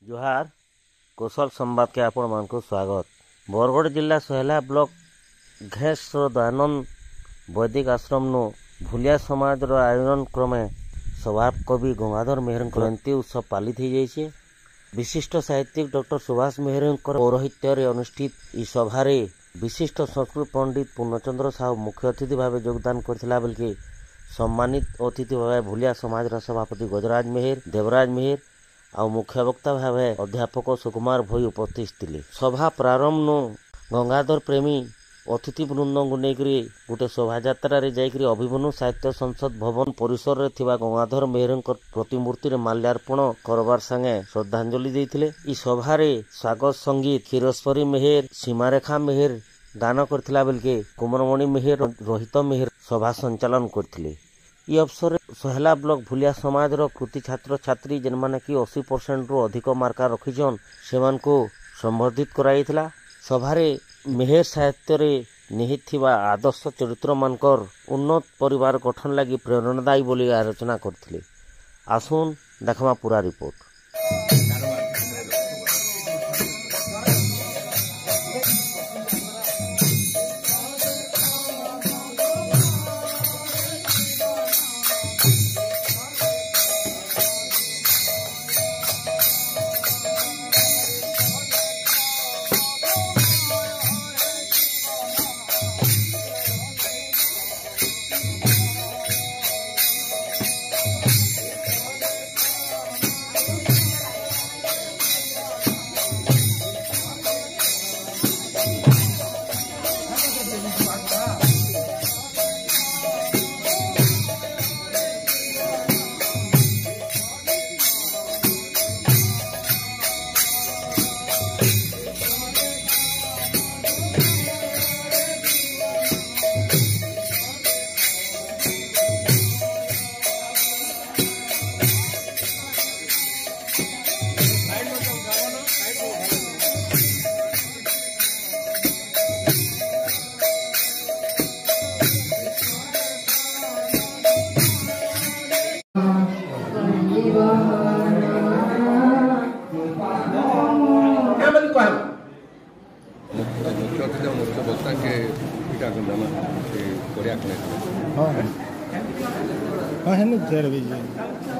जोहार कौशल संवाद के आपण मान को स्वागत। बरगढ़ जिला सोहेला ब्लॉक घेस दयानंद वैदिक आश्रम नो भूलिया समाज रो आयोजन क्रमे स्वभाव कवि गंगाधर मेहर जयंती उत्सव पालित हो जाइए। विशिष्ट साहित्यिक डॉक्टर सुभाष मेहर पौरोहित्य अनुष्ठित इ सभारे विशिष्ट संस्कृत पंडित पूर्णचंद्र साहू मुख्य अतिथि भाव योगदान करथिला बेलके सम्मानित अतिथि भाव भूलिया समाज सभापति गजराज मेहर देवराज मेहर आ मुख्य वक्ता भाव अध्यापक सुकुमार भोई उपस्थित थिले। सभा प्रारंभ नो गंगाधर प्रेमी अतिथि वृंद को लेकर गोटे शोभा यात्रा जाकर अभिमन्यु साहित्य संसद भवन परिसर रे थिबा गंगाधर मेहर प्रतिमूर्ति माल्यार्पण करबार संगे श्रद्धांजलि देथिले। इ सभारे स्वागत संगीत क्षीरेश्वरी मेहर सीमारेखा मेहर गान करथिला बेलके कुमरमणि मेहर रोहित मेहर सभा संचालन करथिले। इ अवसर सोहेला ब्लॉक भूलिया समाज रो कृति छात्र छात्री जेन माने कि 80% रु अधिक मार्का रखिछन सेमान को संबर्धित कराइथिला। सभारे मेहर साहित्य रे निहित थिबा आदर्श चरित्र मानकर उन्नत परिवार गठन लगी प्रेरणादायी बोली आलोचना करथिले। आसुन देखमा पूरा रिपोर्ट। हाँ है ना 11 बजे